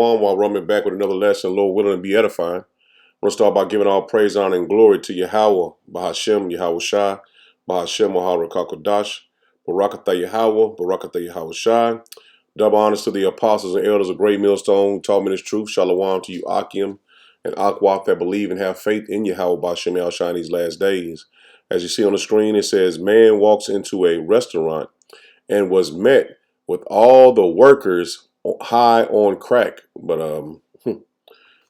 on while running back with another lesson, Lord willing, to be edifying. I want to start by giving all praise, honor, and glory to Yahweh, Bahashem, Yahweh Shai, Bahashem, Wahal Rakakodash, Barakatha Yahweh, Barakatha Yahweh Shai. Double honors to the apostles and elders of Great Millstone who taught me this truth. Shalom to you, Akim and Akwaf, that believe and have faith in Yahweh, Bahashem, Yahweh Shai in these last days. As you see on the screen, it says, man walks into a restaurant and was met with all the workers high on crack. But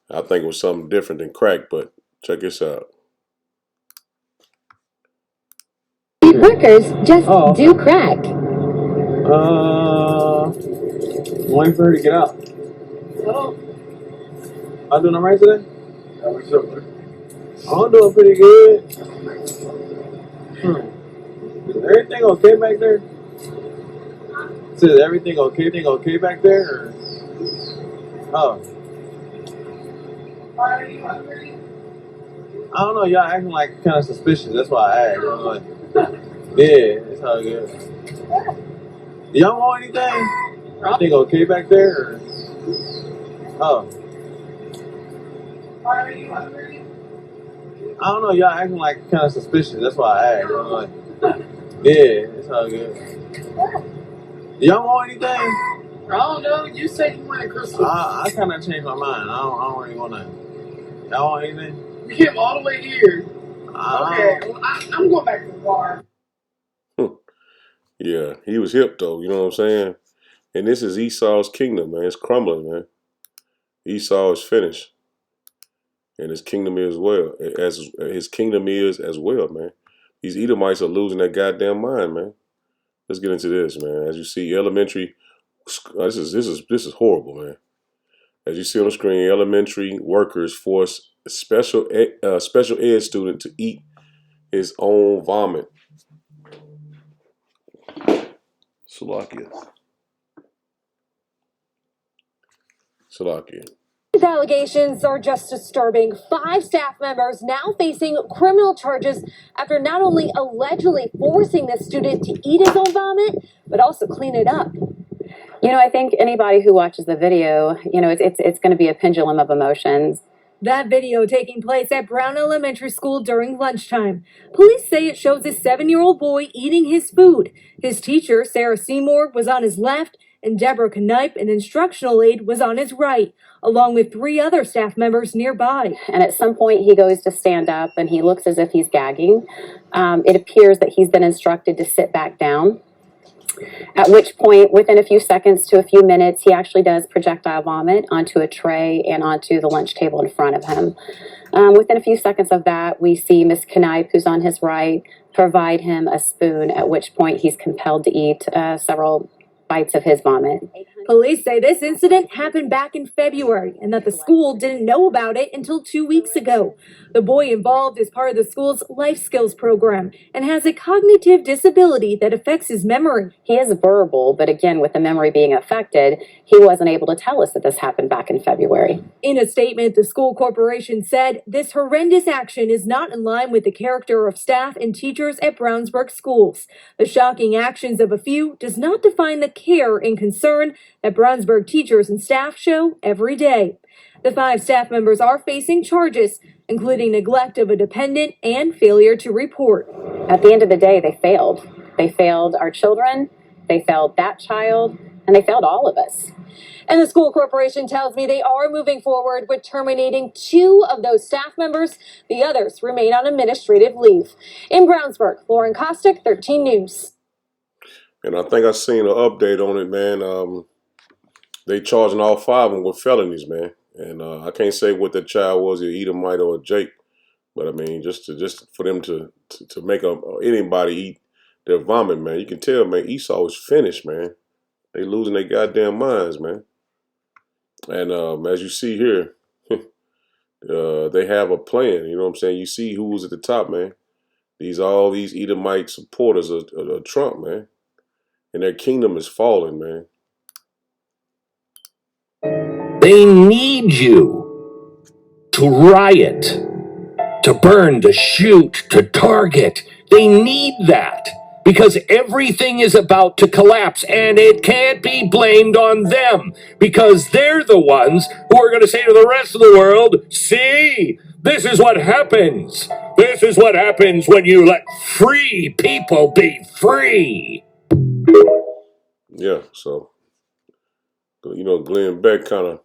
I think it was something different than crack, but check this out. Workers just do crack. I'm waiting for her to get out. I'm doing alright today? I'm doing pretty good. Is everything okay back there? Is everything okay back there? Or? Oh. Are you hungry? I don't know, y'all acting like kind of suspicious. That's why I asked. I'm like, yeah, it's all good. Do y'all want anything? Everything okay back there? Or? Oh. Are you hungry? I don't know, y'all acting like kind of suspicious. That's why I asked. I'm like, yeah, it's all good. Do y'all want anything? I don't know. You said you wanted crystal. I kind of changed my mind. I don't really want to. Y'all want anything? We came all the way here. Okay, well, I'm going back to the bar. Yeah, he was hip though, you know what I'm saying? And this is Esau's kingdom, man. It's crumbling, man. Esau is finished. And his kingdom is as well, man. These Edomites are losing their goddamn mind, man. Let's get into this, man. As you see, elementary, this is horrible, man. As you see on the screen, elementary workers force a special ed student to eat his own vomit. Salakia. These allegations are just disturbing. 5 staff members now facing criminal charges after not only allegedly forcing the student to eat his own vomit, but also clean it up. You know, I think anybody who watches the video, you know, it's going to be a pendulum of emotions. That video taking place at Brown Elementary School during lunchtime. Police say it shows a 7-year-old boy eating his food. His teacher, Sarah Seymour, was on his left, and Deborah Knipe, an instructional aide, was on his right, along with 3 other staff members nearby. And at some point, he goes to stand up, and he looks as if he's gagging. It appears that he's been instructed to sit back down. At which point, within a few seconds to a few minutes, he actually does projectile vomit onto a tray and onto the lunch table in front of him. Within a few seconds of that, we see Miss Knipe, who's on his right, provide him a spoon, at which point he's compelled to eat several bites of his vomit. Police say this incident happened back in February and that the school didn't know about it until 2 weeks ago. The boy involved is part of the school's life skills program and has a cognitive disability that affects his memory. He is verbal, but again, with the memory being affected, he wasn't able to tell us that this happened back in February. In a statement, the school corporation said this horrendous action is not in line with the character of staff and teachers at Brownsburg schools. The shocking actions of a few does not define the care and concern that Brownsburg teachers and staff show every day. The 5 staff members are facing charges, including neglect of a dependent and failure to report. At the end of the day, they failed. They failed our children, they failed that child, and they failed all of us. And the school corporation tells me they are moving forward with terminating 2 of those staff members. The others remain on administrative leave. In Brownsburg, Lauren Kostick, 13 News. And I think I seen an update on it, man. They charging all 5 of them with felonies, man. And I can't say what the child was, either Edomite or Jake. But I mean, just for them to make anybody eat their vomit, man. You can tell, man, Esau is finished, man. They losing their goddamn minds, man. And as you see here, they have a plan. You know what I'm saying? You see who's at the top, man. All these Edomite supporters of Trump, man. And their kingdom is falling, man. They need you to riot, to burn, to shoot, to target. They need that. because everything is about to collapse, and it can't be blamed on them because they're the ones who are going to say to the rest of the world, see, this is what happens. This is what happens when you let free people be free. Yeah, so, Glenn Beck kind of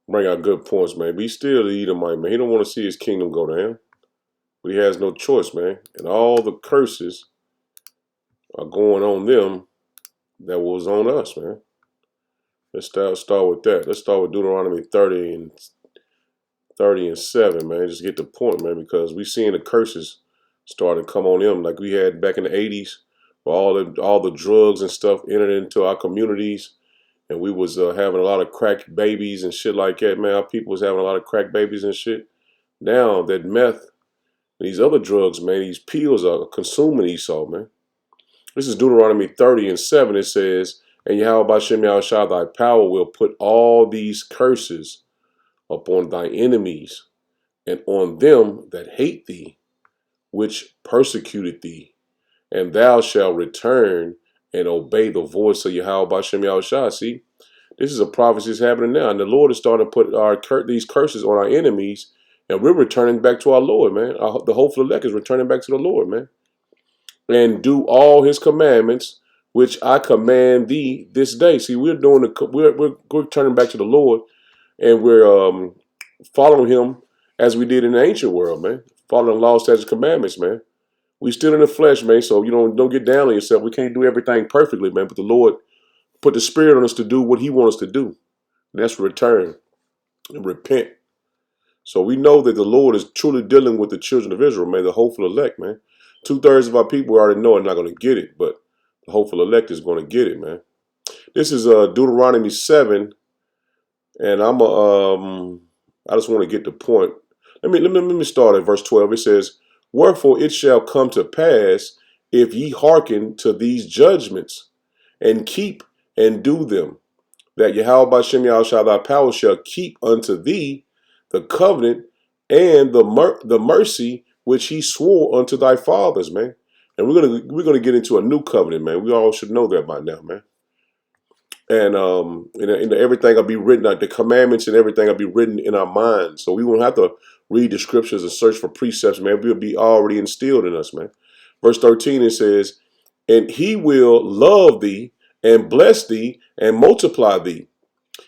bring out good points, man. But he's still the Edomite, man. He don't want to see his kingdom go down. But he has no choice, man. And all the curses are going on them that was on us, man. Let's start with that. Let's start with Deuteronomy 30 and 7, man. Just get the point, man, because we seeing the curses starting to come on them like we had back in the 80s, where all the drugs and stuff entered into our communities, and we was having a lot of crack babies and shit like that, man. Our people was having a lot of crack babies and shit. Now that meth and these other drugs, man, these pills are consuming Esau, man. This is Deuteronomy 30 and 7. It says, and Yahweh Bashem Yahushua, thy power will put all these curses upon thy enemies and on them that hate thee, which persecuted thee. And thou shalt return and obey the voice of Yahweh Bashem Yahushua. See, this is a prophecy that's happening now. And the Lord is starting to put these curses on our enemies, and we're returning back to our Lord, man. The hopeful elect is returning back to the Lord, man. And do all his commandments, which I command thee this day. See, we're turning back to the Lord, and we're following him as we did in the ancient world, man. Following law, statutes, commandments, man. We still in the flesh, man. So don't get down on yourself. We can't do everything perfectly, man. But the Lord put the Spirit on us to do what He wants us to do. And that's return and repent. So we know that the Lord is truly dealing with the children of Israel, man. The hopeful elect, man. 2/3 of our people already know are not going to get it, but the hopeful elect is going to get it, man. This is Deuteronomy 7, and I just want to get the point. Let me start at verse 12. It says, wherefore it shall come to pass, if ye hearken to these judgments, and keep and do them, that Yahweh Bashem Yahushua thy power shall keep unto thee the covenant and the mercy which he swore unto thy fathers, man. And we're gonna get into a new covenant, man. We all should know that by now, man. And everything will be written, the commandments and everything will be written in our minds. So we won't have to read the scriptures and search for precepts, man. We'll be already instilled in us, man. Verse 13, it says, and he will love thee and bless thee and multiply thee.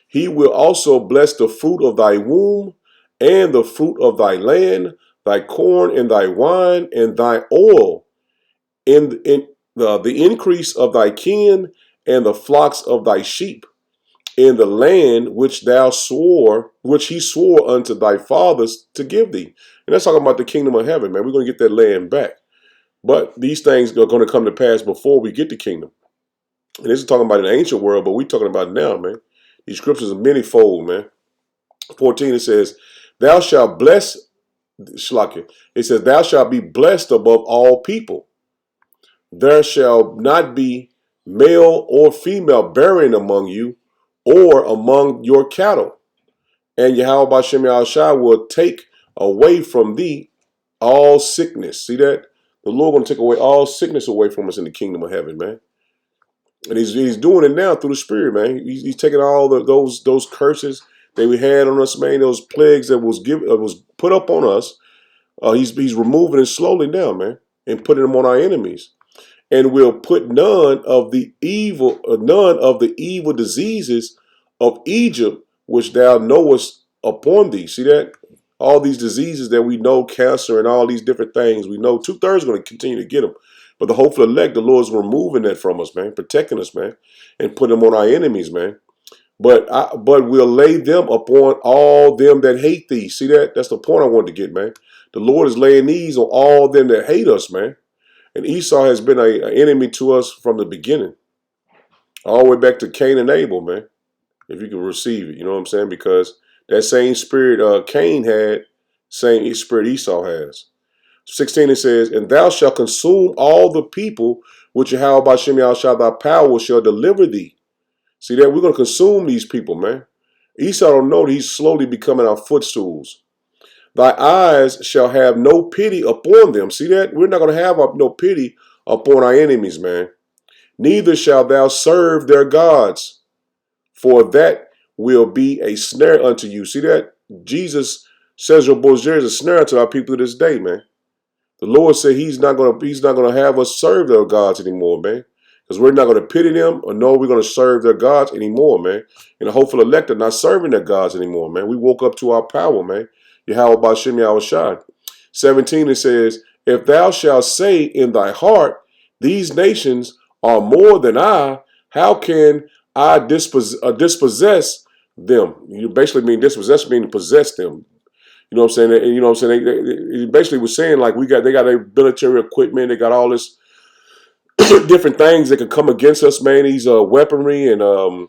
He will also bless the fruit of thy womb and the fruit of thy land, thy corn and thy wine and thy oil, in the increase of thy kin and the flocks of thy sheep, in the land which he swore unto thy fathers to give thee. And that's talking about the kingdom of heaven, man. We're going to get that land back. But these things are going to come to pass before we get the kingdom. And this is talking about an ancient world, but we're talking about now, man. These scriptures are manyfold, man. 14, it says, thou shalt bless, Shlakia. It says, thou shalt be blessed above all people. There shall not be male or female barren among you, or among your cattle. And Yahweh Bashem Yahushua will take away from thee all sickness. See that? The Lord going to take away all sickness away from us in the kingdom of heaven, man. And he's doing it now through the Spirit, man. He's taking all those curses that we had on us, man. Those plagues that was put up on us. He's removing it slowly now, man, and putting them on our enemies. And will put none of the evil diseases of Egypt, which thou knowest, upon thee. See that? All these diseases that we know, cancer and all these different things, we know 2/3 are going to continue to get them. But the hopeful elect, the Lord's removing that from us, man, protecting us, man, and putting them on our enemies, man. But we'll lay them upon all them that hate thee. See that? That's the point I wanted to get, man. The Lord is laying these on all them that hate us, man. And Esau has been an enemy to us from the beginning. All the way back to Cain and Abel, man. If you can receive it, you know what I'm saying? Because that same spirit Cain had, same spirit Esau has. 16, it says, and thou shalt consume all the people which Yahweh Bashem Yahushua thy power shall deliver thee. See that? We're going to consume these people, man. Esau don't know that he's slowly becoming our footstools. Thy eyes shall have no pity upon them. See that? We're not going to have no pity upon our enemies, man. Neither shalt thou serve their gods, for that will be a snare unto you. See that? Jesus says your Bozier is a snare unto our people to this day, man. The Lord said He's not gonna have us serve their gods anymore, man. Because we're not gonna pity them, or no, we're gonna serve their gods anymore, man. And the hopeful elect are not serving their gods anymore, man. We woke up to our power, man. Yahweh Bashem Yahushua. 17 it says, if thou shalt say in thy heart, these nations are more than I, how can I dispossess them? You basically mean dispossess, meaning possess them. You know what I'm saying? And you know what I'm saying? They basically was saying like they got a military equipment, they got all this different things that can come against us, man. These weaponry and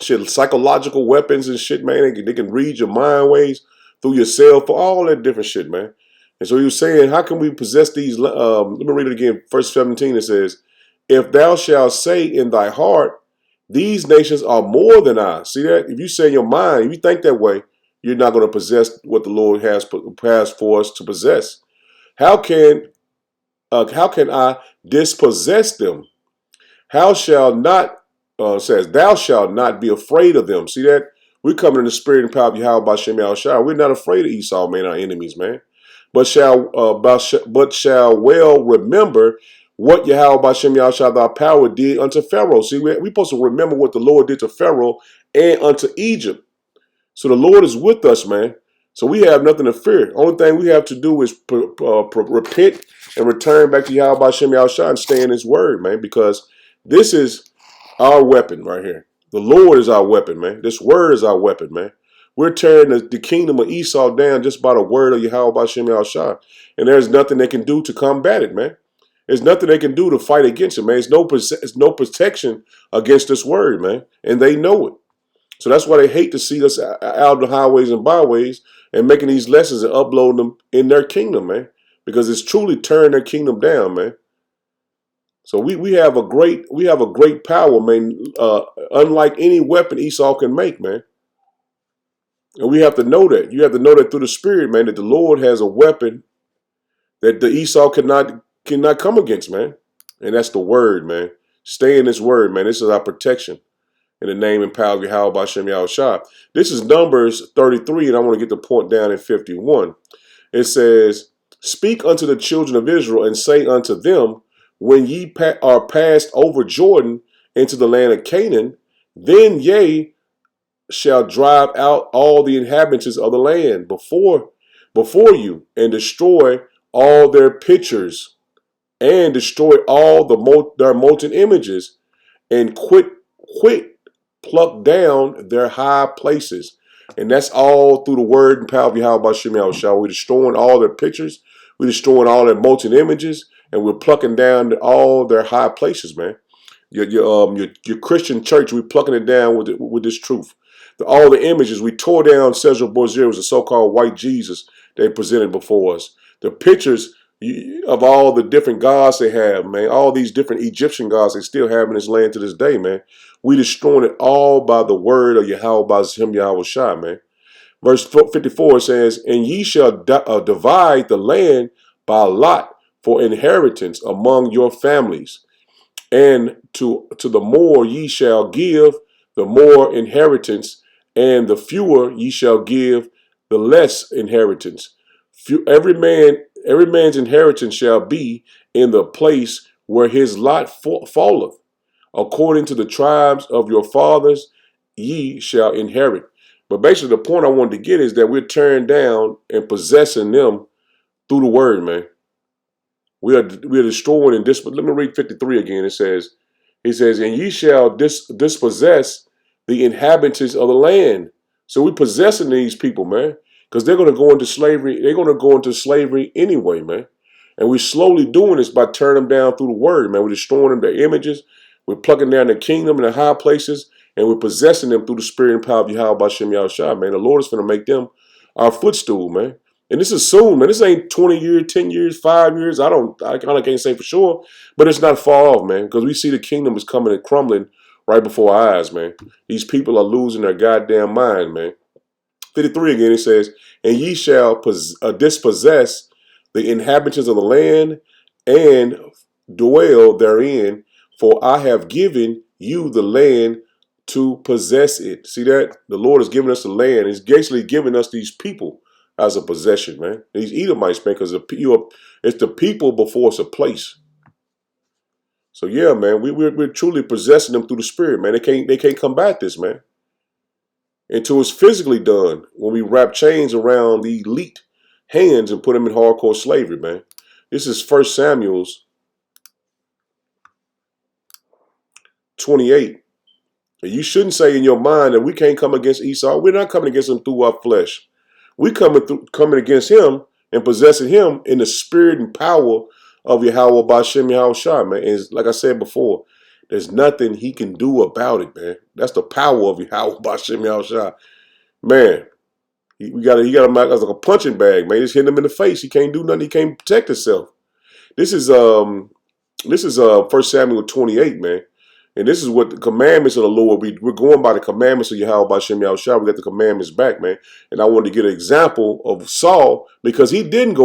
shit, psychological weapons and shit, man. They can read your mind waves through your cell phone, all that different shit, man. And so he was saying, how can we possess these? Let me read it again. Verse 17, it says, if thou shalt say in thy heart, these nations are more than I. See that? If you say in your mind, if you think that way, you're not going to possess what the Lord has for us to possess. How can I dispossess them? How shall not, says, thou shalt not be afraid of them. See that? We're coming in the spirit and power of Yahweh Bashem Yahushua. We're not afraid of Esau, man, our enemies, man. But shall well remember what Yahweh Bashem Yahushua thy power did unto Pharaoh. See, we're supposed to remember what the Lord did to Pharaoh and unto Egypt. So the Lord is with us, man. So we have nothing to fear. Only thing we have to do is repent and return back to Yahweh Bashem Yahushua and stay in His word, man, because this is our weapon right here. The Lord is our weapon, man. This word is our weapon, man. We're tearing the kingdom of Esau down just by the word of Yahweh Bashem Yahushua. And there's nothing they can do to combat it, man. There's nothing they can do to fight against it, man. It's no protection against this word, man. And they know it. So that's why they hate to see us out on the highways and byways and making these lessons and uploading them in their kingdom, man. Because it's truly tearing their kingdom down, man. So we have a great power, man. Unlike any weapon Esau can make, man. And we have to know that. You have to know that through the Spirit, man, that the Lord has a weapon that the Esau cannot come against, man. And that's the word, man. Stay in this word, man. This is our protection. In the name and power of Yahweh Bashem Yahushua. This is Numbers 33, and I want to get the point down in 51. It says, speak unto the children of Israel and say unto them, when ye are passed over Jordan into the land of Canaan, then ye shall drive out all the inhabitants of the land before you, and destroy all their pictures, and destroy all their molten images, and quit pluck down their high places. And that's all through the word and power of Yahweh Bashem Yahushua. We're destroying all their pictures, we're destroying all their molten images, and we're plucking down all their high places, man. Your Christian church, we're plucking it down with this truth. All the images, we tore down Cesar Borgia, was the so-called white Jesus they presented before us. The pictures of all the different gods they have, man, all these different Egyptian gods they still have in this land to this day, man. We destroying it all by the word of Yahweh Bashem Yahushua, man. Verse 54 says, and ye shall divide the land by lot for inheritance among your families. And to the more ye shall give, the more inheritance, and the fewer ye shall give, the less inheritance. Every man's inheritance shall be in the place where his lot falleth. According to the tribes of your fathers, ye shall inherit. But basically the point I wanted to get is that we're tearing down and possessing them through the word, man. We are destroying and let me read 53 again. It says, and ye shall dispossess the inhabitants of the land. So we're possessing these people, man, because they're going to go into slavery. They're going to go into slavery anyway, man. And we're slowly doing this by turning them down through the word, man. We're destroying them, their images. We're plucking down the kingdom in the high places, and we're possessing them through the spirit and power of Yahweh Bashem Yahushua, man. The Lord is going to make them our footstool, man. And this is soon, man. This ain't 20 years, 10 years, 5 years. I kind of can't say for sure, but it's not far off, man, because we see the kingdom is coming and crumbling right before our eyes, man. These people are losing their goddamn mind, man. 53 again, it says, and ye shall dispossess the inhabitants of the land, and dwell therein, for I have given you the land to possess it. See that? The Lord has given us the land. He's basically giving us these people as a possession, man. These Edomites, man, because it's the people before it's a place. So yeah, man, we're truly possessing them through the Spirit, man. They can't combat this, man, until it's physically done. When we wrap chains around the elite hands and put them in hardcore slavery, man. This is 1 Samuel's 28. And you shouldn't say in your mind that we can't come against Esau. We're not coming against him through our flesh. We coming against him and possessing him in the spirit and power of Yahweh Bashem Yahweh Shah, man. And like I said before, there's nothing he can do about it, man. That's the power of Yahweh Bashem Yahweh Shah. Man, he got him out as like a punching bag, man. Just hitting him in the face. He can't do nothing. He can't protect himself. This is 1 Samuel 28, man. And this is what the commandments of the Lord, we're going by the commandments of Yahweh Bashem Yahushua. We got the commandments back, man. And I wanted to get an example of Saul because he didn't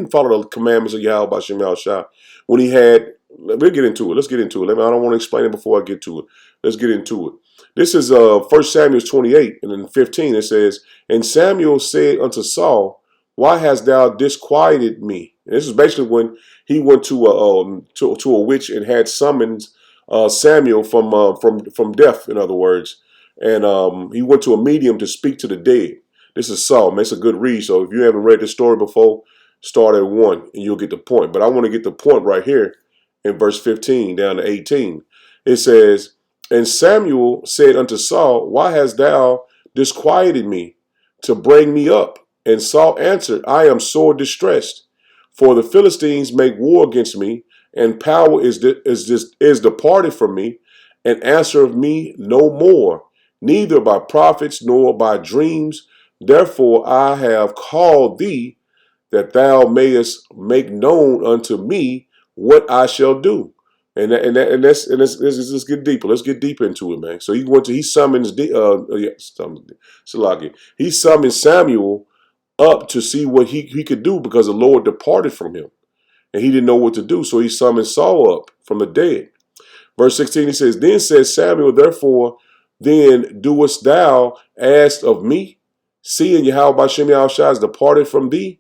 follow the commandments of Yahweh Bashem Yahushua when he had, we'll get into it. Let's get into it. I don't want to explain it before I get to it. Let's get into it. This is 1 Samuel 28 and then 15. It says, and Samuel said unto Saul, why hast thou disquieted me? And this is basically when he went to a witch and had summons Samuel from death, in other words, and he went to a medium to speak to the dead. This is Saul, man. It's a good read. So if you haven't read this story before, start at 1 and you'll get the point. But I want to get the point right here in verse 15 down to 18. It says, and Samuel said unto Saul, why hast thou disquieted me to bring me up? And Saul answered, I am sore distressed, for the Philistines make war against me, and power is departed from me, and answereth me no more, neither by prophets nor by dreams. Therefore I have called thee, that thou mayest make known unto me what I shall do. Let's get deeper. Let's get deep into it, man. So he summons he summoned Samuel up to see what he could do because the Lord departed from him. And he didn't know what to do, so he summoned Saul up from the dead. Verse 16, he says, then says Samuel, therefore, then doest thou ask of me, seeing Yahweh Bashem Yahushua is departed from thee,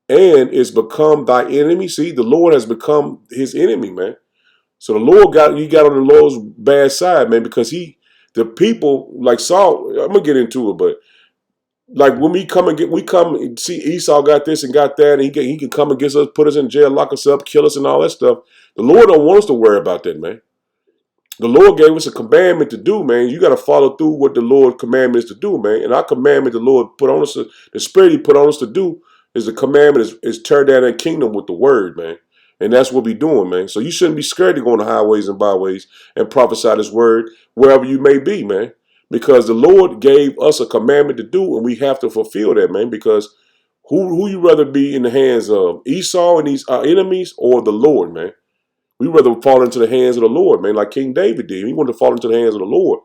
and is become thy enemy. See, the Lord has become his enemy, man. So the Lord got on the Lord's bad side, man, because the people, like Saul, I'm going to get into it, but like when we come and see Esau got this and got that, and he can come against us, put us in jail, lock us up, kill us, and all that stuff. The Lord don't want us to worry about that, man. The Lord gave us a commandment to do, man. You got to follow through what the Lord commandment is to do, man. And our commandment, the Lord put on us, the Spirit He put on us to do, is the commandment is tear down that kingdom with the Word, man. And that's what we're doing, man. So you shouldn't be scared to go on the highways and byways and prophesy this word wherever you may be, man. Because the Lord gave us a commandment to do, and we have to fulfill that, man. Because who you rather be in the hands of, Esau and these our enemies, or the Lord, man? We rather fall into the hands of the Lord, man, like King David did. He wanted to fall into the hands of the Lord.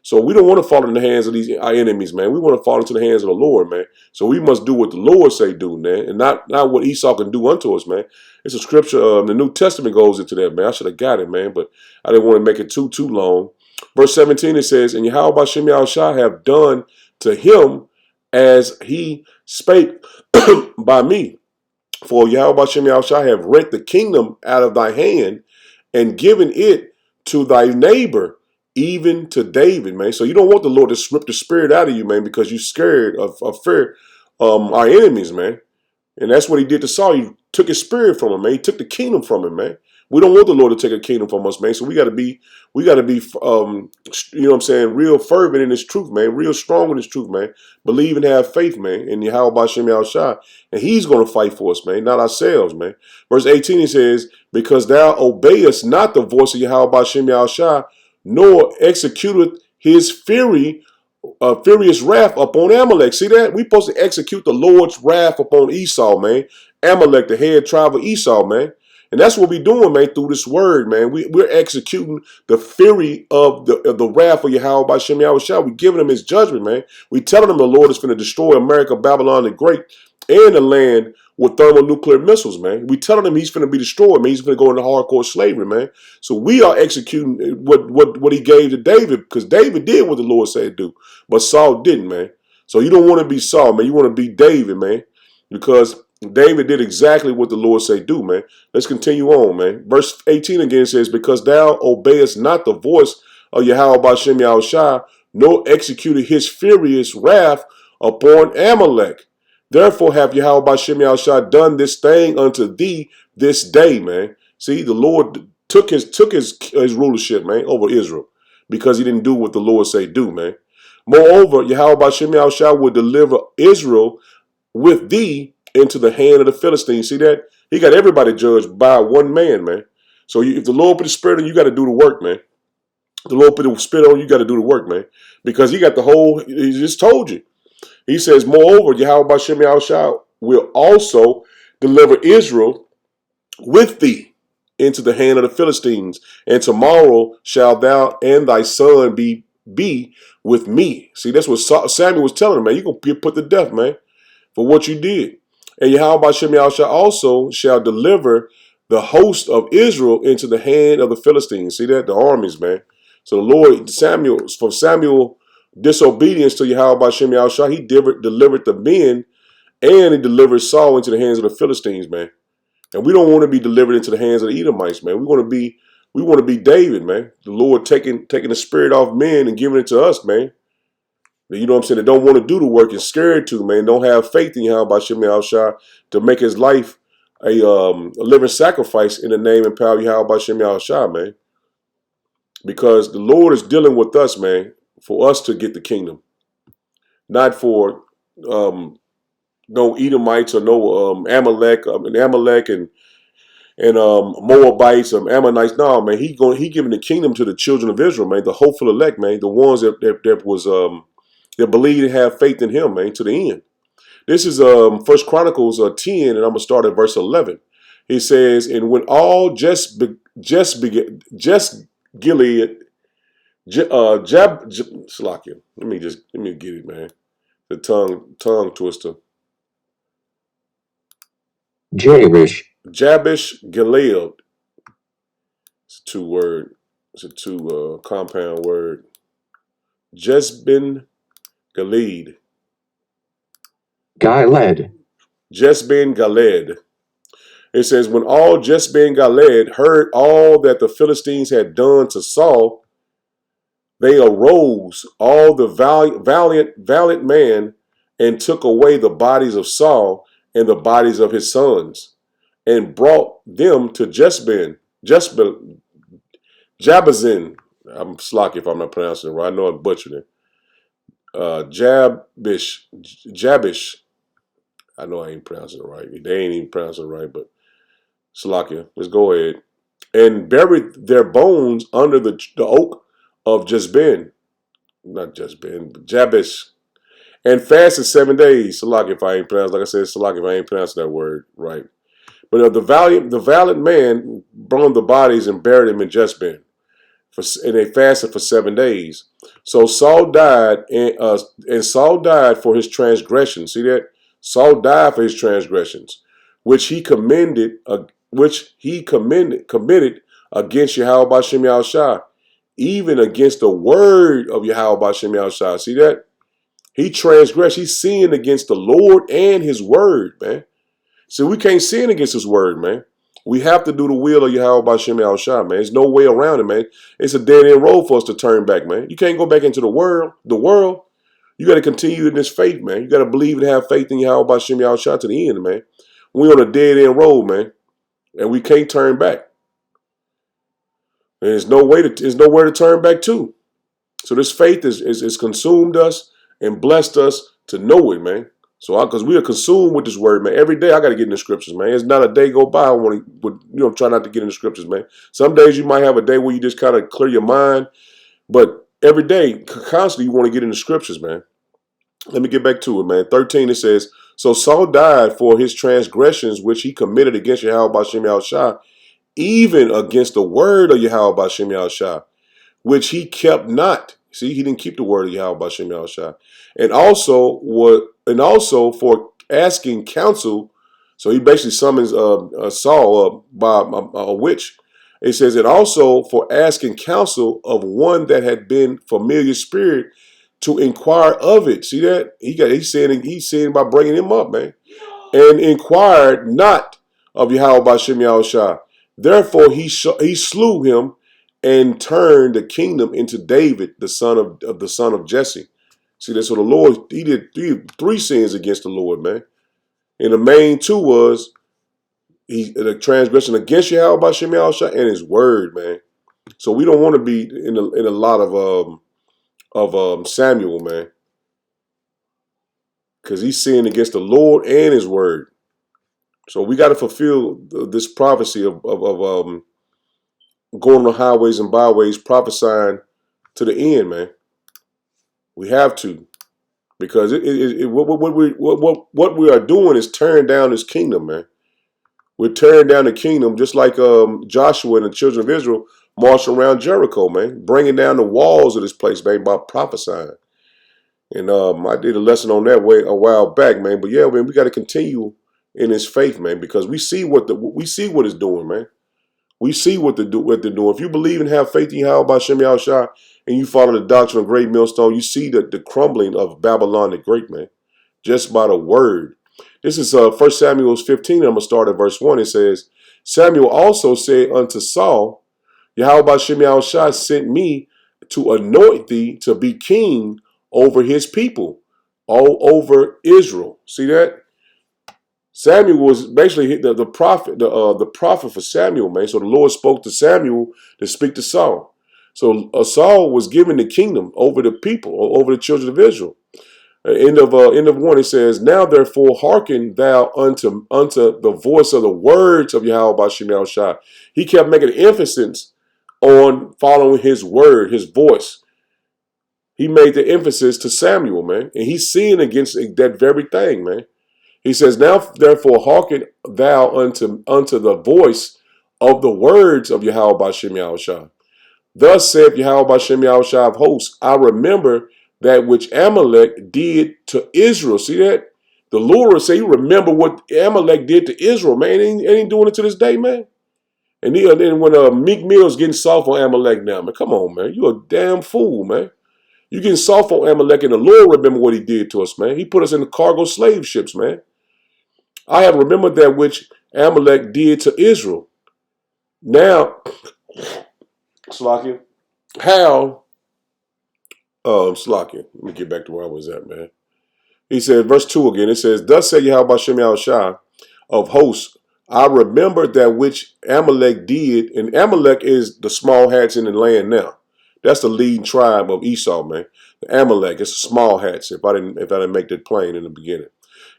So we don't want to fall in the hands of our enemies, man. We want to fall into the hands of the Lord, man. So we must do what the Lord say do, man, and not what Esau can do unto us, man. It's a scripture. The New Testament goes into that, man. I should have got it, man, but I didn't want to make it too long. Verse 17, it says, and Yahweh Bashem Yahushua have done to him as he spake by me. For Yahweh Bashem Yahushua have rent the kingdom out of thy hand and given it to thy neighbor, even to David, man. So you don't want the Lord to rip the spirit out of you, man, because you're scared of fear our enemies, man. And that's what he did to Saul. He took his spirit from him, man. He took the kingdom from him, man. We don't want the Lord to take a kingdom from us, man. So we got to be, you know what I'm saying, real fervent in this truth, man. Real strong in this truth, man. Believe and have faith, man, in Yahweh Bashem Yahushua. And he's going to fight for us, man, not ourselves, man. Verse 18, he says, because thou obeyest not the voice of Yahweh Bashem Yahushua, nor executeth his furious wrath upon Amalek. See that? We supposed to execute the Lord's wrath upon Esau, man. Amalek, the head tribe of Esau, man. And that's what we're doing, man, through this word, man. We're executing the fury of the wrath of Yahweh Bashem Yahushua. We're giving him his judgment, man. We telling him the Lord is going to destroy America, Babylon the Great, and the land with thermonuclear missiles, man. We telling him he's going to be destroyed, man. He's going to go into hardcore slavery, man. So we are executing what he gave to David, because David did what the Lord said to do, but Saul didn't, man. So you don't want to be Saul, man. You want to be David, man, because David did exactly what the Lord said do, man. Let's continue on, man. Verse 18 again says, because thou obeyest not the voice of Yahweh Bashem Yahushua, nor executed his furious wrath upon Amalek. Therefore have Yahweh Bashem Yahushua done this thing unto thee this day, man. See, the Lord took his rulership, man, over Israel, because he didn't do what the Lord say do, man. Moreover, Yahweh Bashem Yahushua will deliver Israel with thee into the hand of the Philistines. See that? He got everybody judged by one man, man. So if the Lord put the spirit on you, got to do the work, man. The Lord put the spirit on you, got to do the work, man. Because he got the whole, he just told you. He says, moreover, Yahweh Bashem Yahushua will also deliver Israel with thee into the hand of the Philistines. And tomorrow shall thou and thy son be with me. See, that's what Samuel was telling him, man. You're going to be put to death, man, for what you did. And Yahweh Bashem Yahushua also shall deliver the host of Israel into the hand of the Philistines. See that? The armies, man. So the Lord, from Samuel disobedience to Yahweh Bashem Yahushua, he delivered the men, and he delivered Saul into the hands of the Philistines, man. And we don't want to be delivered into the hands of the Edomites, man. We want to be David, man. The Lord taking the spirit off men and giving it to us, man. You know what I'm saying? They don't want to do the work and scared to, man. Don't have faith in Yahweh Bashem Yahushua to make his life a living sacrifice in the name and power of Yahweh Bashem Yahushua, man. Because the Lord is dealing with us, man, for us to get the kingdom. Not for no Edomites or no Amalek and Moabites, Ammonites. No, man, he giving the kingdom to the children of Israel, man, the hopeful elect, man, the ones that believe and have faith in him, man, to the end. This is First Chronicles 10, and I'm gonna start at verse 11. He says, and when all Gilead, Slakia. Let me get it, man. The tongue twister. Jabesh Gilead. It's a two-word. It's a two compound word. Jezbin Gilead. Jezbin Gilead. It says, when all Jezbin Gilead heard all that the Philistines had done to Saul, they arose, all the valiant man, and took away the bodies of Saul and the bodies of his sons, and brought them to Jabazin. I'm slocky if I'm not pronouncing it right. I know I'm butchering it. Jabish. I know I ain't pronouncing it right. They ain't even pronouncing it right, but Salakia, let's go ahead. And buried their bones under the oak of Jezbin. Not Jezbin, but Jabesh. And fasted 7 days. Salakia, if I ain't pronouncing, like I said, Salakia, if I ain't pronouncing that word right. But the valiant man brought the bodies and buried them in Jezbin. And they fasted for 7 days. So Saul died, and Saul died for his transgression. See that? Saul died for his transgressions, which he committed against Yahweh Bashem Yahushua, even against the word of Yahweh Bashem Yahushua. See that? He transgressed. He sinned against the Lord and his word, man. So we can't sin against his word, man. We have to do the will of Yahweh Bashem Yahushua, man. There's no way around it, man. It's a dead end road for us to turn back, man. You can't go back into the world. You got to continue in this faith, man. You got to believe and have faith in Yahweh Bashem Yahushua to the end, man. We're on a dead end road, man, and we can't turn back. And there's nowhere to turn back to. So this faith is consumed us and blessed us to know it, man. So because we are consumed with this word, man. Every day I got to get in the scriptures, man. It's not a day go by I want to, try not to get in the scriptures, man. Some days you might have a day where you just kind of clear your mind, but every day, constantly, you want to get in the scriptures, man. Let me get back to it, man. 13, it says, so Saul died for his transgressions, which he committed against Yahweh Bashem Yahushua, even against the word of Yahweh Bashem Yahushua, which he kept not. See, he didn't keep the word of Yahweh Bashem Yahushua. And also for asking counsel So he basically summons Saul up by a witch. It says, and also for asking counsel of one that had been familiar spirit to inquire of it. See that? He's saying by bringing him up, man. And inquired not of Yahweh Bashem Yahushua. Therefore he slew him and turned the kingdom into David, the son of Jesse. See, that's what the Lord, he did three sins against the Lord, man. And the main two was the transgression against Yahweh Bashem Yahushua and his word, man. So we don't want to be in a lot of Samuel, man. Because he's sinning against the Lord and his word. So we got to fulfill this prophecy of going on the highways and byways, prophesying to the end, man. We have to, because what we are doing is tearing down this kingdom, man. We're tearing down the kingdom, just like Joshua and the children of Israel marched around Jericho, man, bringing down the walls of this place, man, by prophesying. And I did a lesson on that a while back, man. But yeah, man, we got to continue in this faith, man, because we see what it's doing, man. We see what they're doing. If you believe and have faith in Yahweh Bashem Yahushua and you follow the doctrine of great millstone, you see the crumbling of Babylon the Great, man, just by the word. This is 1 Samuel 15. I'm going to start at verse 1. It says, Samuel also said unto Saul, Yahweh Bashem Yahushua sent me to anoint thee to be king over his people, all over Israel. See that? Samuel was basically the prophet, the prophet for Samuel, man. So the Lord spoke to Samuel to speak to Saul. So Saul was given the kingdom over the people, over the children of Israel. End of 1, it says, now therefore hearken thou unto the voice of the words of Yahweh Bashem Yahushua. He kept making an emphasis on following his word, his voice. He made the emphasis to Samuel, man. And he's seeing against that very thing, man. He says, now therefore hearken thou unto the voice of the words of Yahweh Bashem Yahushua. Thus saith Yahweh Bashem Yahushua of hosts, I remember that which Amalek did to Israel. See that? The Lord say, you remember what Amalek did to Israel, man. Ain't doing it to this day, man. And then when Meek Mill's getting soft on Amalek now, man, come on, man. You a damn fool, man. You getting soft on Amalek, and the Lord remember what he did to us, man. He put us in the cargo slave ships, man. I have remembered that which Amalek did to Israel. Now, Slakia, how, Slakia, let me get back to where I was at, man. He said, verse 2 again, it says, thus said Yahweh Bashem Yahushua of hosts, I remember that which Amalek did, and Amalek is the small hats in the land now. That's the leading tribe of Esau, man. The Amalek, it's small hats, if I didn't make that plain in the beginning.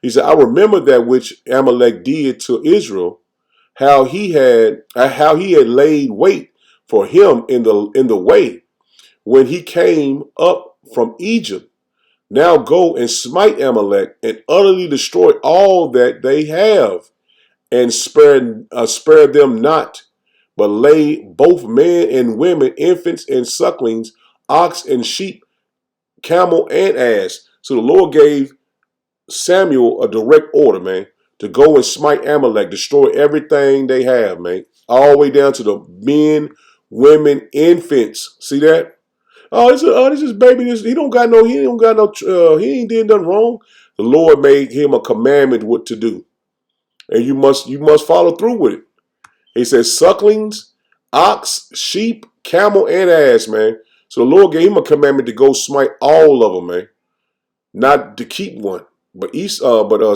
He said, I remember that which Amalek did to Israel, how he had laid wait for him in the way when he came up from Egypt. Now go and smite Amalek and utterly destroy all that they have, and spare them not, but lay both men and women, infants and sucklings, ox and sheep, camel and ass. So the Lord gave Samuel a direct order, man, to go and smite Amalek, destroy everything they have, man, all the way down to the men, women, infants. See that? This is baby. He ain't did nothing wrong. The Lord made him a commandment what to do, and you must follow through with it. He says sucklings, ox, sheep, camel, and ass, man. So the Lord gave him a commandment to go smite all of them, man, not to keep one. But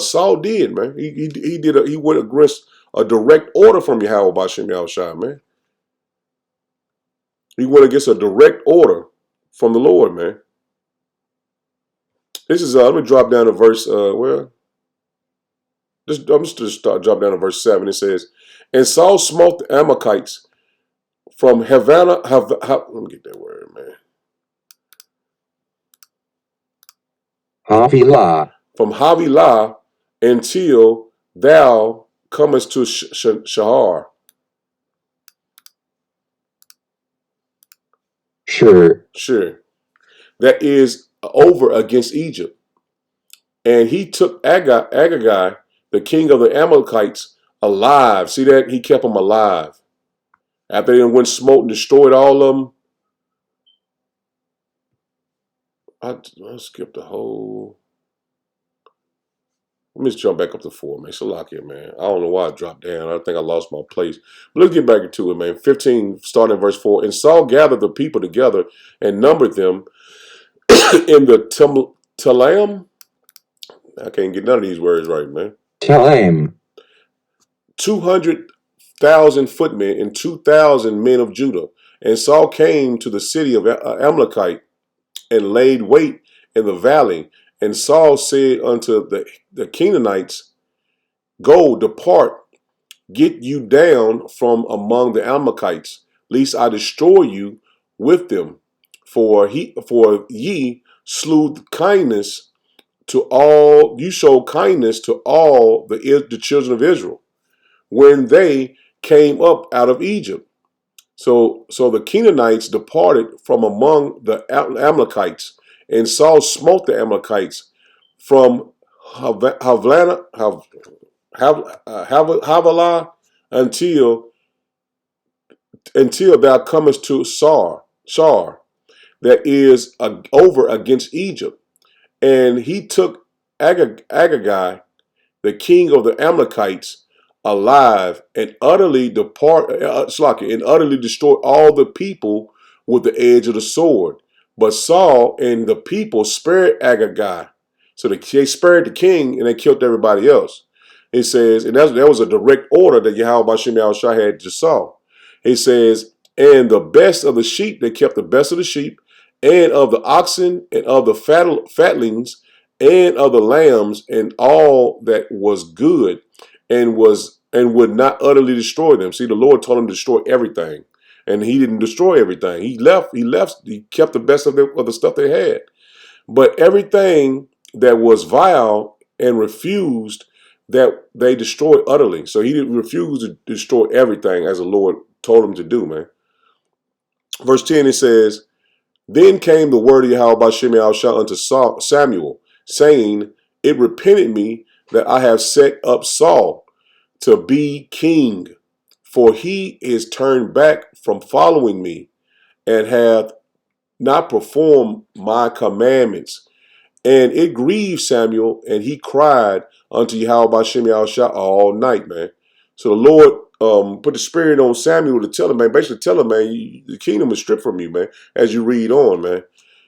Saul did, man. He went against a direct order from Yahweh Bashem Yahushua, man. He went against a direct order from the Lord, man. This is let me drop down to verse I'm just drop down to verse 7. It says, and Saul smote the Amalekites from Havana. Let me get that word, man. Havilah. From Havilah until thou comest to Shahar. Sure. That is over against Egypt. And he took Agag the king of the Amalekites, alive. See that? He kept them alive. After they went smote and destroyed all of them. I skipped the whole. Let me just jump back up to 4, man. Salakia, man. I don't know why I dropped down. I think I lost my place. But let's get back into it, man. 15, starting in verse 4. And Saul gathered the people together and numbered them in the Telam. I can't get none of these words right, man. Telaim. 200,000 footmen and 2,000 men of Judah. And Saul came to the city of Amalekite and laid wait in the valley. And Saul said unto the Canaanites, Go, depart, get you down from among the Amalekites, lest I destroy you with them. For ye slew kindness to all, you showed kindness to all the children of Israel when they came up out of Egypt. So the Canaanites departed from among the Amalekites, and Saul smote the Amalekites from Havilah until thou comest to Shar, that is over against Egypt. And he took Agag, the king of the Amalekites, alive, and utterly destroyed all the people with the edge of the sword. But Saul and the people spared Agag. So they spared the king and they killed everybody else. It says, and that was a direct order that Yahweh Shem Shah had to Saul. It says, and the best of the sheep, they kept the best of the sheep, and of the oxen, and of the fatlings, and of the lambs, and all that was good, and would not utterly destroy them. See, the Lord told him to destroy everything, and he didn't destroy everything. He kept the best of the stuff they had. But everything that was vile and refused, that they destroyed utterly. So he didn't refuse to destroy everything as the Lord told him to do, man. Verse 10, it says, Then came the word of Yahweh Shem Shah unto Samuel, saying, It repented me that I have set up Saul to be king, for he is turned back from following me, and hath not performed my commandments. And it grieved Samuel, and he cried unto Yahweh Shem Shah all night, man. So the Lord put the spirit on Samuel to tell him, man, basically tell him, man, the kingdom is stripped from you, man, as you read on, man.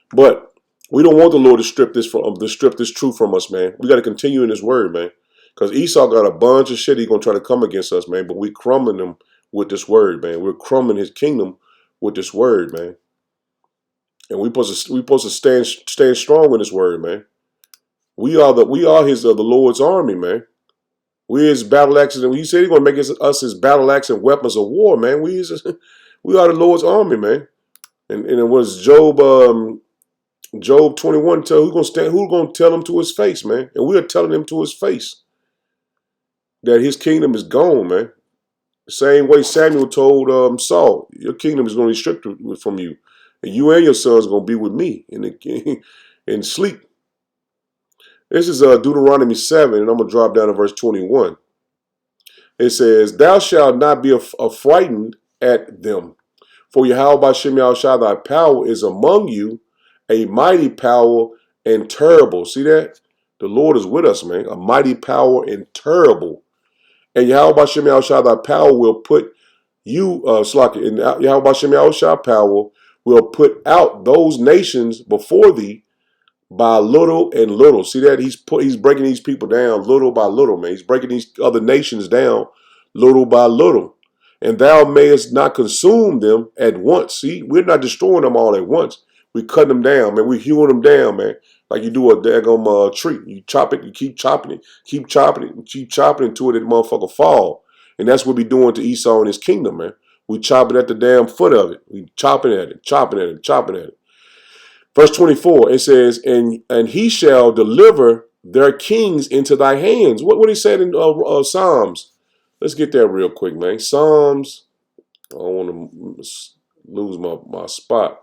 But we don't want the Lord to strip this truth from us, man. We got to continue in his word, man. Because Esau got a bunch of shit he's going to try to come against us, man. But we crumbling him with this word, man. We're crumbling his kingdom with this word, man. And we supposed to stand strong in this word, man. We are the Lord's army, man. We his battle axes, and he said he's going to make us his battle axe and weapons of war, man. We are the Lord's army, man. And it was Job 21 who's going to tell him to his face, man. And we are telling him to his face that his kingdom is gone, man. The same way Samuel told Saul, your kingdom is going to be stripped from you, and you and your sons are going to be with me in sleep. This is Deuteronomy 7, and I'm going to drop down to verse 21. It says, Thou shalt not be affrighted at them, for Yahweh Shem Shah, thy power is among you, a mighty power and terrible. See that? The Lord is with us, man. A mighty power and terrible. And Yahweh Shem Shah, thy power will put you, and Yahweh Shem Shah power will put out those nations before thee, by little and little. See that? He's breaking these people down little by little, man. He's breaking these other nations down little by little. And thou mayest not consume them at once. See, we're not destroying them all at once. We're cutting them down, man. We're hewing them down, man. Like you do a daggone tree. You chop it, you keep chopping it, keep chopping it, keep chopping it until that motherfucker fall. And that's what we're doing to Esau and his kingdom, man. We chop it at the damn foot of it. We chopping at it, chopping at it, chopping at it. Verse 24, it says, and he shall deliver their kings into thy hands. What he said in Psalms. Let's get there real quick, man. Psalms, I don't want to lose my spot.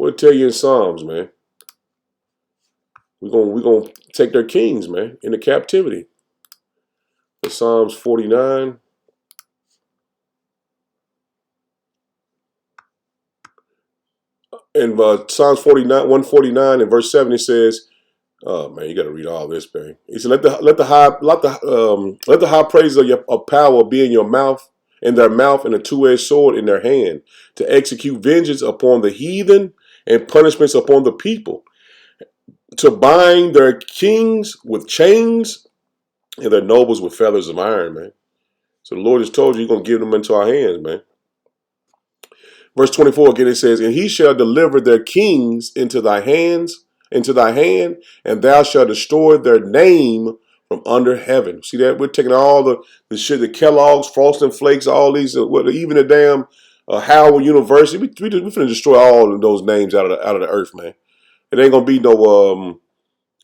What it tell you in Psalms, man? We're gonna take their kings, man, into captivity. In Psalms 49. In Psalms 49, 149 and verse 7, it says, oh man, you got to read all this, man. He said, let the high praises of power be in your mouth, in their mouth, and a two-edged sword in their hand, to execute vengeance upon the heathen and punishments upon the people, to bind their kings with chains and their nobles with feathers of iron, man. So the Lord has told you, He's gonna give them into our hands, man. Verse 24 again, it says, and he shall deliver their kings into thy hand, and thou shalt destroy their name from under heaven. See that? We're taking all the shit, the Kellogg's, Frosted Flakes, all these, even the damn Howard University. We finna destroy all of those names out of the earth, man. It ain't gonna be no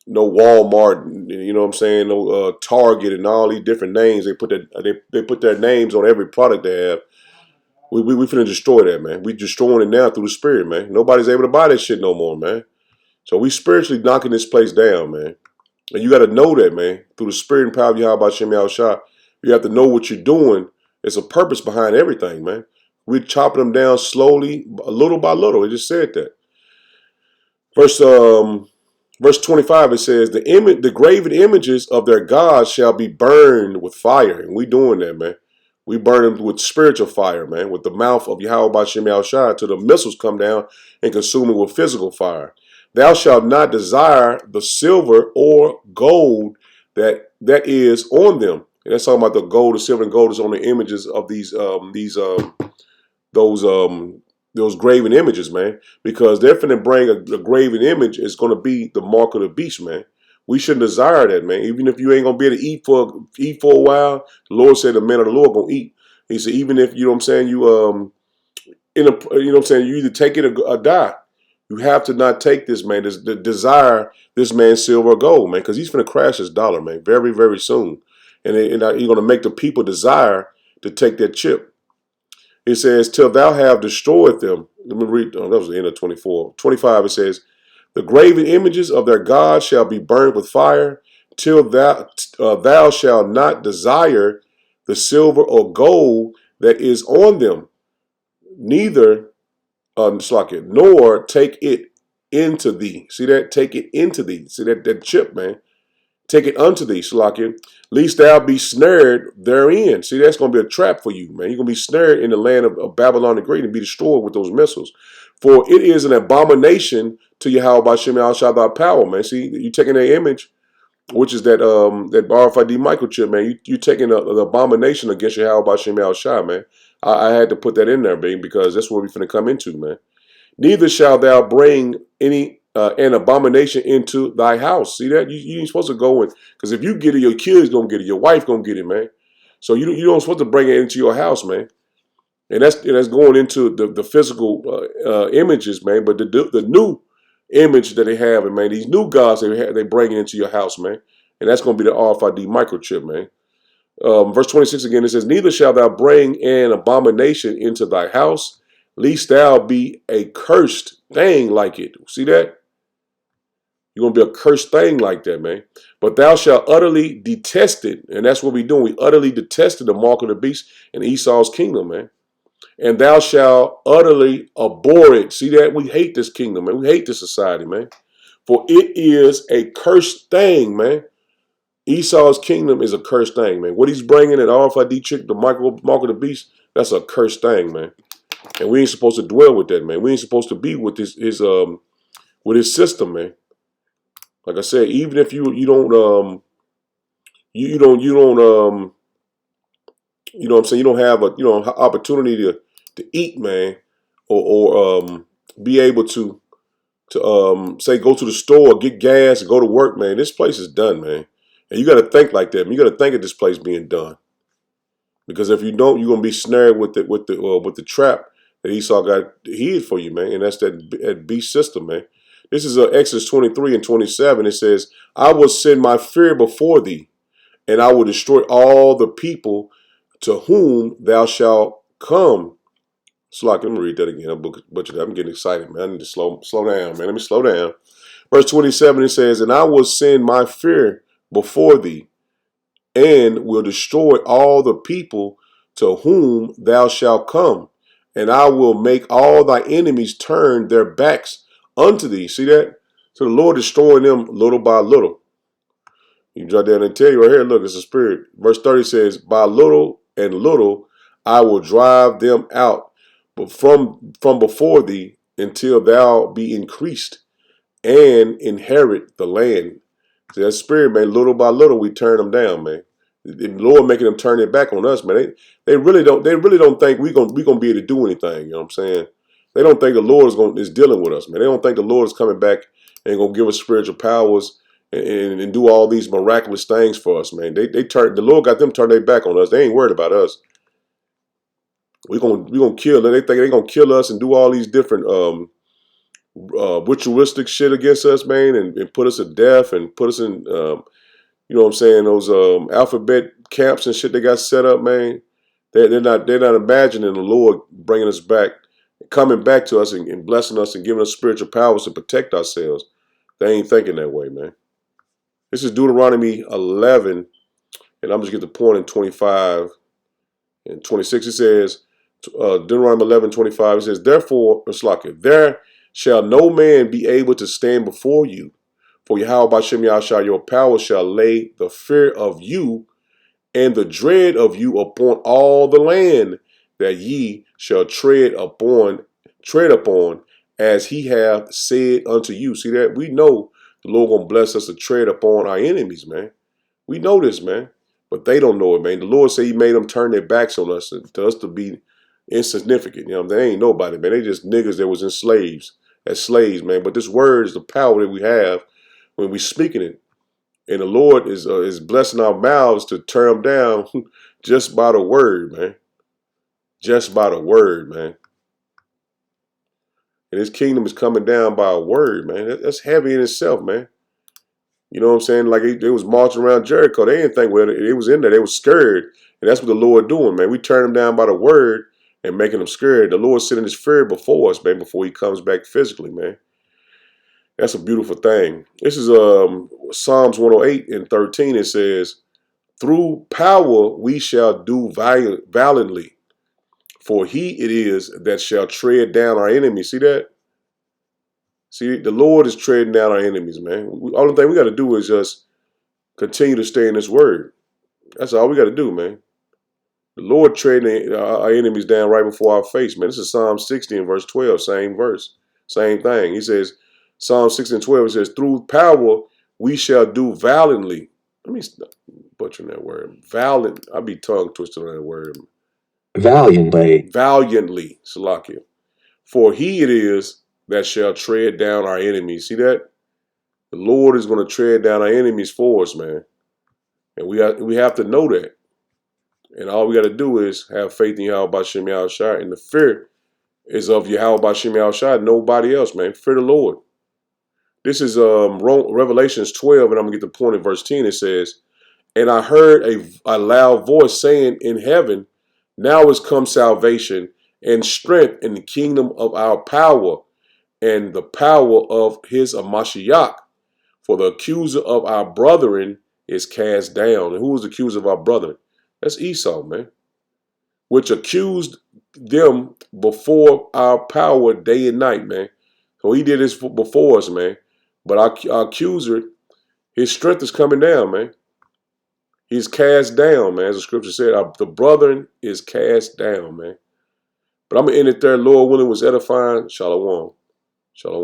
Walmart, you know what I'm saying? No Target and all these different names. They put their names on every product they have. We finna destroy that, man. We destroying it now through the spirit, man. Nobody's able to buy that shit no more, man. So we spiritually knocking this place down, man. And you got to know that, man. Through the spirit and power of Yahweh Shem Yahushua, you have to know what you're doing. There's a purpose behind everything, man. We're chopping them down slowly, little by little. It just said that. Verse 25, it says, the graven images of their gods shall be burned with fire. And we doing that, man. We burn them with spiritual fire, man, with the mouth of Yahweh B'Shem Yahushua till the missiles come down and consume it with physical fire. Thou shalt not desire the silver or gold that is on them. And that's talking about the gold, the silver and gold is on the images of those graven images, man, because they're finna bring a graven image. It's gonna be the mark of the beast, man. We shouldn't desire that, man. Even if you ain't gonna be able to eat for a while, the Lord said the men of the Lord gonna eat. He said, even if you know what I'm saying, you you either take it or die. You have to not take this, man. Desire this man's silver or gold, man, because he's gonna crash his dollar, man, very, very soon, and he's gonna make the people desire to take that chip. It says, till thou have destroyed them. Let me read. Oh, that was the end of 24. 25, it says, the graven images of their gods shall be burned with fire, till thou shalt not desire the silver or gold that is on them, neither, nor take it into thee. See that? Take it into thee. See that chip, man. Take it unto thee, Salakia, lest thou be snared therein. See, that's going to be a trap for you, man. You're going to be snared in the land of Babylon the Great and be destroyed with those missiles. For it is an abomination to Yahweh B'Shem Yahushua thy power, man. See, you taking that image, which is that RFID microchip, man. You taking an abomination against Yahweh B'Shem Yahushua, man. I had to put that in there, baby, because that's what we're finna come into, man. Neither shall thou bring any an abomination into thy house. See that? You ain't supposed to go in, because if you get it, your kids gonna get it, your wife gonna get it, man. So you don't supposed to bring it into your house, man. And that's going into the physical images, man. But the new image that they have, man, these new gods they bring it into your house, man. And that's gonna be the RFID microchip, man. Verse 26 again, it says, neither shalt thou bring an abomination into thy house, lest thou be a cursed thing like it. See that? You're going to be a cursed thing like that, man. But thou shalt utterly detest it. And that's what we're doing. We utterly detested the mark of the beast in Esau's kingdom, man. And thou shalt utterly abhor it. See that? We hate this kingdom, man. We hate this society, man. For it is a cursed thing, man. Esau's kingdom is a cursed thing, man. What he's bringing, an RFID chick, the mark of the beast, that's a cursed thing, man. And we ain't supposed to dwell with that, man. We ain't supposed to be with his system, man. Like I said, even if you don't you know what I'm saying, you don't have a opportunity to eat, man, or be able to say go to the store, get gas, go to work, man. This place is done, man. And you got to think like that, man. You got to think of this place being done, because if you don't, you're gonna be snared with the trap that Esau got hid for you, man. And that's that beast system, man. This is Exodus 23 and 27. It says, I will send my fear before thee, and I will destroy all the people to whom thou shalt come. Let me read that again. I'm getting excited, man. I need to slow down, man. Let me slow down. Verse 27, it says, "And I will send my fear before thee, and will destroy all the people to whom thou shalt come. And I will make all thy enemies turn their backs unto thee." See that? So the Lord destroying them little by little. You jot down and tell you right here, look, it's a spirit. Verse 30 says, "By little and little I will drive them out, but from before thee, until thou be increased and inherit the land." See, that spirit, man, little by little we turn them down, man. The Lord making them turn it back on us, man. They really don't think we gonna be able to do anything. You know what I'm saying? They don't think the Lord is dealing with us, man. They don't think the Lord is coming back and gonna give us spiritual powers and do all these miraculous things for us, man. The Lord got them turn their back on us. They ain't worried about us. We gonna kill them. They think they gonna kill us and do all these different ritualistic shit against us, man, and put us to death and put us in you know what I'm saying, those alphabet camps and shit they got set up, man. They're not imagining the Lord bringing us back, coming back to us and blessing us and giving us spiritual powers to protect ourselves. They ain't thinking that way, man. This is Deuteronomy 11, and I'm just get the point in 25 and 26. It says, Deuteronomy 11:25. It says, "Therefore, there shall no man be able to stand before you. For Yahweh Bashem Yahshua, your power shall lay the fear of you and the dread of you upon all the land that ye shall tread upon, as he hath said unto you." See that? We know the Lord gonna bless us to tread upon our enemies, man. We know this, man. But they don't know it, man. The Lord said he made them turn their backs on us and to us to be insignificant. You know, they ain't nobody, man. They just niggas that was as slaves, man. But this word is the power that we have when we speaking it. And the Lord is blessing our mouths to turn them down just by the word, man. Just by the word, man. And his kingdom is coming down by a word, man. That's heavy in itself, man. You know what I'm saying? Like they was marching around Jericho. They didn't think, well, it was in there. They was scared. And that's what the Lord doing, man. We turn them down by the word and making them scared. The Lord sending his fear before us, man, before he comes back physically, man. That's a beautiful thing. This is Psalms 108:13. It says, "Through power we shall do valiantly, for he it is that shall tread down our enemies." See that? See, the Lord is treading down our enemies, man. All the thing we got to do is just continue to stay in his word. That's all we got to do, man. The Lord treading our enemies down right before our face, man. This is Psalm 60 and verse 12, same verse, same thing. He says, Psalm 60 and 12, it says, "Through power we shall do valiantly." Let me butcher that word. Valiant. I'll be tongue twisted on that word. Valiantly. Valiantly, Salakia. "For he it is that shall tread down our enemies." See that? The Lord is going to tread down our enemies for us, man. And we have to know that. And all we got to do is have faith in Yahweh Bashem Yahushua. And the fear is of Yahweh Bashem Yahushua, nobody else, man. Fear the Lord. This is Revelations 12, and I'm going to get the point in verse 10. It says, "And I heard a loud voice saying in heaven, now is come salvation and strength in the kingdom of our power and the power of his Mashiach. For the accuser of our brethren is cast down." And who is the accuser of our brethren? That's Esau, man. "Which accused them before our power day and night," man. So he did this before us, man. But our accuser, his strength is coming down, man. He's cast down, man. As the scripture said, the brethren is cast down, man. But I'm going to end it there. Lord willing was edifying. Shalom. Shalom.